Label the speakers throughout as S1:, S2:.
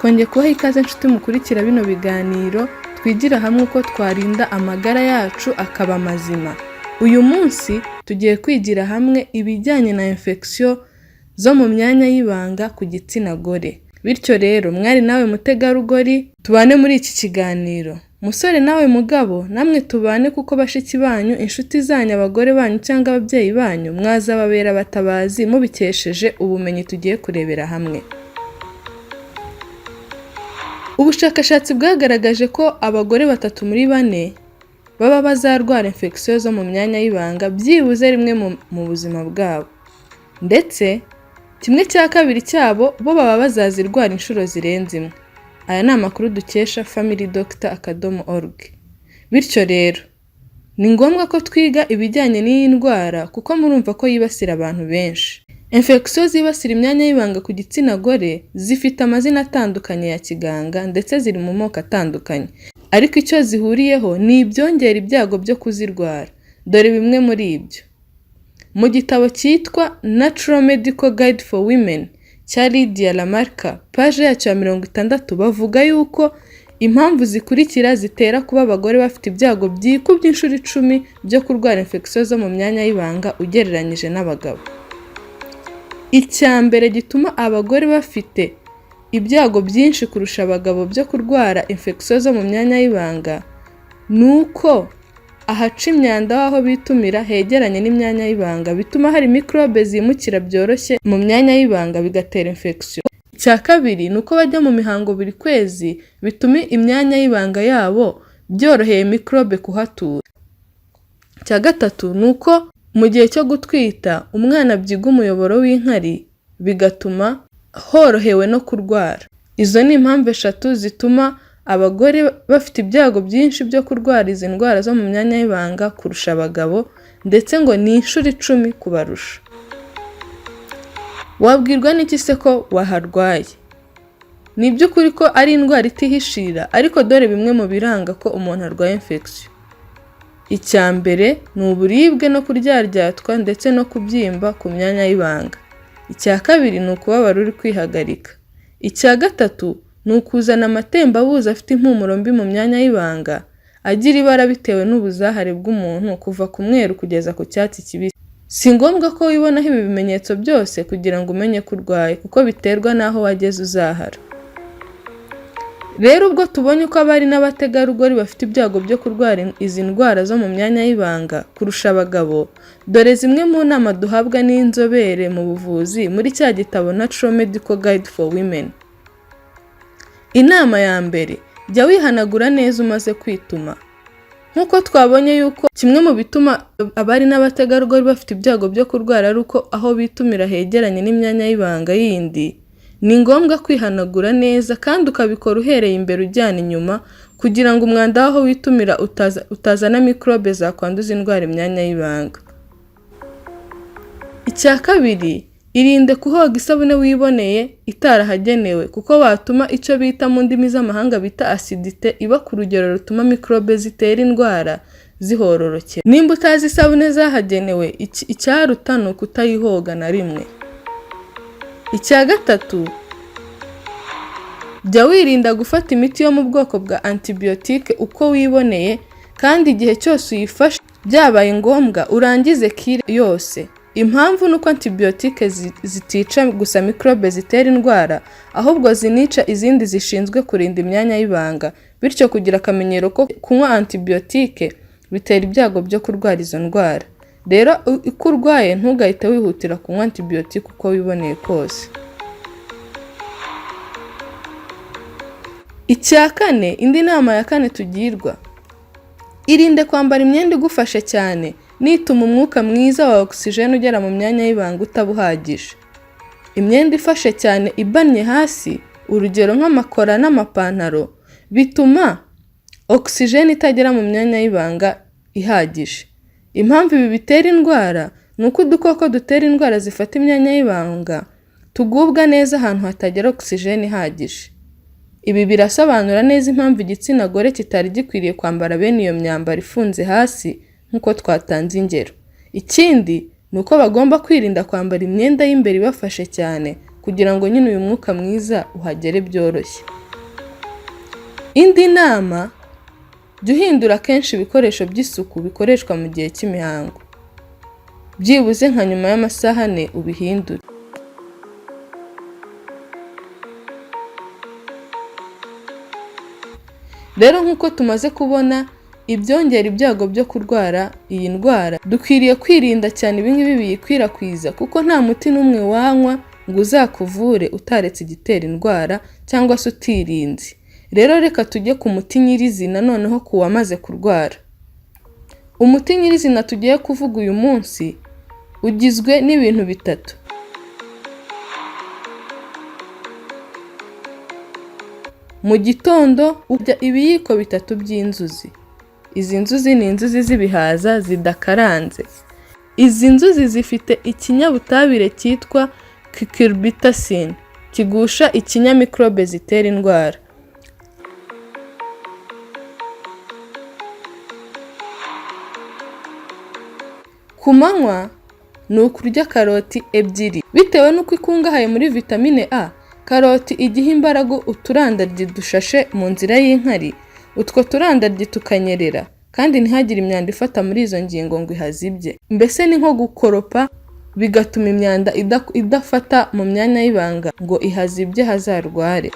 S1: twongeye kubaha ikaze nshuti mukurikira bino biganiro twigira hamwe uko twarinda amagara yacu akaba mazima. Uyu munsi tugiye kwigira hamwe ibijyanye na infection zo mu myanya y'ibanga ku gitsina gore. Bityo rero mwari nawe mutegarugori tubane muri iki kiganiro. Musore nawe mugabo namwe tubane kuko bashiki banyu, inshuti zanyu, abagore banyu cyangwa ababyeyi banyu mwazababera batabazi mubikesheje ubumenyi tugiye kurebera hamwe. Ubushakashatsi bwagaragaje ko abagore 3 muri 4 baba bazarwara infection zo mu myanya y'ibanga byibuze rimwe mu buzima bwabo. Ndetse kimwe cya kabiri cyabo bo baba bazazirwara inshuro zirenze imwe. Aya ni amakuru dukesha familydoctor.org. Bityo rero ni ngombwa ko twiga ibijyanye n'iyi ndwara kuko murumva ko yibasira abantu benshi. Infection zibasira imyanya y'ibanga ku gitsina gore zifite amazina atandukanye ya kiganga ndetse ziri mu moko atandukanye. Ariko icyo zihuriyeho ni ibyongera ibyago byo kuzirwara. Dore bimwe muri ibyo. Mu gitabo cyitwa Natural Medical Guide for Women cya Lydia Lamarca, page yacyo ya 60 bavuga yuko impamvu zikurikira zitera kuba abagore bafite ibyago byikubye inshuro 10 byo kurwara infection zo mu myanya y'ibanga ugereranyije n'abagabo. Icyambere gituma abagore bafite ibyago byinshi kurusha abagabo byo kurwara infection zo mu myanya y'ibanga nuko ahaca imyanda aho bitumira hegeranye n'imyanya y'ibanga bituma hari microbe zimukira byoroshye mu myanya y'ibanga bigatera infection. Icya kabiri nuko bajya mu mihango buri kwezi bituma imyanya y'ibanga yabo byoroheye microbe kuhatura. Icya gatatu nuko mu gihe cyo gutwita umwana byiga umuyoboro w'inkari bigatuma horohewe no kurwara. Izo ni impamvu 3 zituma abagore bafite ibyago byinshi byo kurwara izi ndwara zo mu myanya y'ibanga kurusha abagabo, ndetse ngo ni inshuro 10 kubarusha. Wabwirwa n'iki se ko waharwaye? Ni by'ukuri ko ari indwara itihishira, ariko dore bimwe mu biranga ko umuntu arwaye infection. Icyambere ni uburibwe no kuryaryatwa ndetse no kubyimba ku myanya y'ibanga. Icya kabiri ni ukubabara uri kwihagarika. Icya gatatu ni ukuzana amatembabuzi afite impumuro mbi mu myanya y'ibanga agira ibara bitewe n'ubuzahare bw'umuntu kuva ku mweru kugeza ku cyatsi kibisi. Si ngombwa ko wibonaho ibi bimenyetso byose kugira ngo umenye ko urwaye kuko biterwa n'aho wageze uzahara. Rero ubwo tubonye ko abari n'abategarugori bafite ibyago byo kurwara izi ndwara zo mu myanya y'ibanga kurusha abagabo, dore zimwe mu nama duhabwa n'inzobere mu buvuzi muri cya gitabo Natural Medical Guide for Women. Inama ya mbere, jya wihanagura neza umaze kwituma. Nkuko twabonye yuko kimwe mu bituma abari n'abategarugori bafite ibyago byo kurwara ari uko aho bitumira hegeranye n'imyanya y'ibanga yindi, ni ngombwa kwihanagura neza kandi ukabikora uhereye imbere ujyana inyuma kugira ngo umwanda aho witumira utazana microbe zakwanduza indwara imyanya y'ibanga. Icya kabiri, irinde kuhoga isabune wiboneye itarahagenewe kuko watuma icyo bita mu ndimi z'amahanga bita acidite iba ku rugero rutuma microbe zitera indwara zihororokera. Nimba utazi isabune zahagenewe, icyaruta ni ukutayihoga na rimwe. Icya gatatu, jya wirinda gufata imiti yo mu bwoko bwa antibiotique uko wiboneye, kandi igihe cyose uyifashe byabaye ngombwa urangize kire yose. Impamvu nuko antibiotique zitica gusa microbe zitera indwara, ahubwo zinica izindi zishinzwe kurinda imyanya y'ibanga. Bityo kugira akamenyero ko kunywa antibiotique bitera ibyago byo kurwara izo ndwara. Rero uko urwaye ntugahite wihutira kunywa antibiotique uko wiboneye kose. Icya kane, indi nama ya kane tugirwa, irinde kwambara imyenda igufashe cyane nituma umwuka mwiza wa oxygen ugera mu myanya y'ibanga utabuhagije. Imyenda ifashe cyane ibanye hasi, urugero nk'amakora n'amapantaro, bituma oxygen itagera mu myanya y'ibanga ihagije. Impamvu ibi bitera indwara ni uko udukoko dutera indwara zifata imyanya y'ibanga tugubwa neza ahantu hatagera oxygen ihagije. Ibi birasobanura neza impamvu igitsina gore kitari gikwiriye kwambara bene iyo myambaro ifunze hasi nkuko twatanze ingero. Ikindi ni uko bagomba kwirinda kwambara imyenda y'imbere ibafashe cyane kugira ngo nyine uyu mwuka mwiza uhagere byoroshye. Indi nama, jya uhindura kenshi ibikoresho by'isuku bikoreshwa mu gihe cy'imihango. Byibuze nka nyuma y'amasaha 4 ubihindure. Rero nk'uko tumaze kubona ibyongera ibyago byo kurwara iyi ndwara, dukwiriye kwirinda cyane ibingibi biyikwirakwiza kuko nta muti n'umwe wanywa ngo uzakuvure utaretse igitera indwara cyangwa se utirinze. Rero reka tujye ku muti nyirizina noneho ku wamaze kurwara. Umuti nyirizina tugiye kuvuga uyu munsi ugizwe n'ibintu bitatu. Mu gitondo urya ibiyiko 3 by'inzuzi. Izi nzuzi ni inzuzi z'ibihaza zidakaranze. Izi nzuzi zifite ikinyabutabire cyitwa cucurbitacin kigusha ikinyamikrobe zitera indwara. Ku manywa ni ukurya karoti 2. Bitewe n'uko ikungahaye muri vitamine A, karoti igiha imbaraga uturandaryi dushashe mu nzira y'inkari. Utwo turandaryi tukanyerera kandi ntihagire imyanda ifata muri izo ngingo ngo ihazibye. Mbese ni nko gukoropa bigatuma imyanda idafata mu myanya y'ibanga ngo ihazibye hazarware.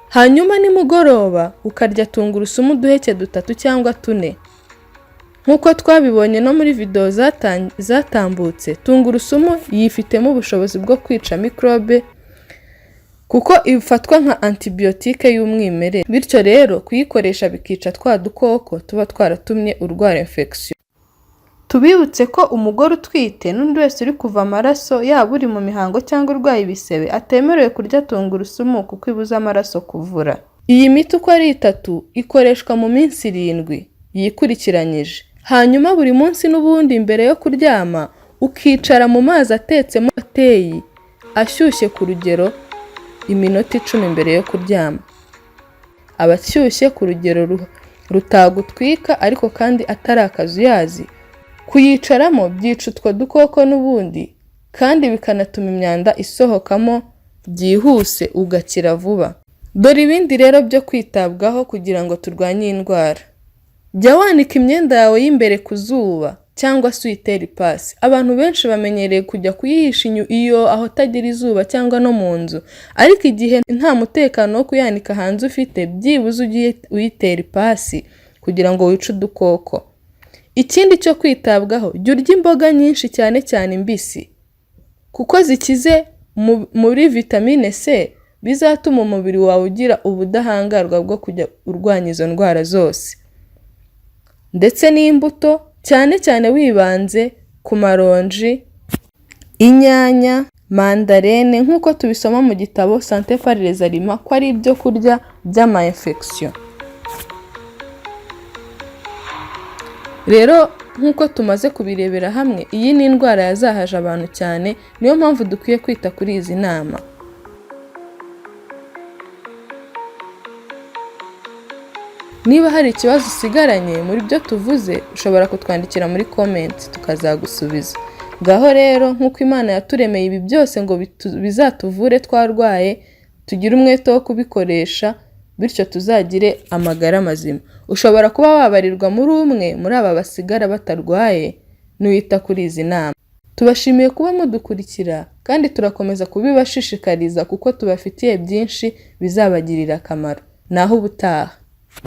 S1: Hanyuma nimugoroba ukarya tungurusumu uduheke 3 cyangwa 4. Nk'uko twabibonye no muri video zatambutse, tungurusumu yifitemo ubushobozi bwo kwica mikrobe kuko ifatwa nka antibiotique y'umwimerere. Bityo rero kuyikoresha bikica twa dukoko tuba twaratumye urwara infection. Tubibutse ko umugore utwite n'undi wese uri kuva amaraso yaba uri mu mihango cyangwa urwaye ibisebe atemerewe kurya tungurusumu kuko ibuza amaraso kuvura. Iyi miti uko ari 3 ikoreshwa mu minsi 7 yikurikiranyije. Hanyuma buri munsi n'ubundi mbere yo kuryama ukicara mu mazi atetsemo teyi ashyushye ku rugero iminota 10 mbere yo kuryama. Abashyushye ku rugero rutagutwika ariko kandi atari akazuyazi. Kuyicaramo byica utwo dukoko n'ubundi kandi bikanatuma imyanda isohokamo byihuse ugakira vuba. Dore ibindi rero byo kwitabwaho kugira ngo turwanye indwara. Jya wanika imyenda yawe y'imbere ku zuba cyangwa se uyitere ipasi. Abantu benshi bamenyereye kujya kuyihisha iyo aho tagira izuba cyangwa no mu nzu, ariko igihe nta mutekano wo kuyanika hanze ufite, byibuze ugiye uyitera ipasi kugira ngo wice udukoko. Ikindi cyo kwitabwaho, jya urya imboga nyinshi cyane cyane imbisi kuko zikize muri vitamine C bizatuma umubiri wawe ugira ubudahangarwa bwo kujya urwanya izo ndwara zose. Ndetse n'imbuto cyane cyane wibanze ku maronji, inyanya, mandarine nk'uko tubisoma mu gitabo Santé par les aliments ko ari ibyo kurya by'ama infection. Rero nk'uko tumaze kubirebera hamwe, iyi ni indwara yazahaje abantu cyane, niyo mpamvu dukwiye kwita kuri izi nama. Niba hari ikibazo usigaranye muri byo tuvuze, ushobora kutwandikira muri comment tukazagusubiza. Ngaho rero nk'uko Imana yaturemeye ibi byose ngo bizatuvure twarwaye, tugire umwete wo kubikoresha bityo tuzagire amagara mazima. Ushobora kuba wabarirwa muri umwe muri aba basigara batarwaye n'uwita kuri izi nama. Tubashimiye kuba mudukurikira kandi turakomeza kubibashishikariza kuko tubafitiye byinshi bizabagirira akamaro. Naho ubutaha.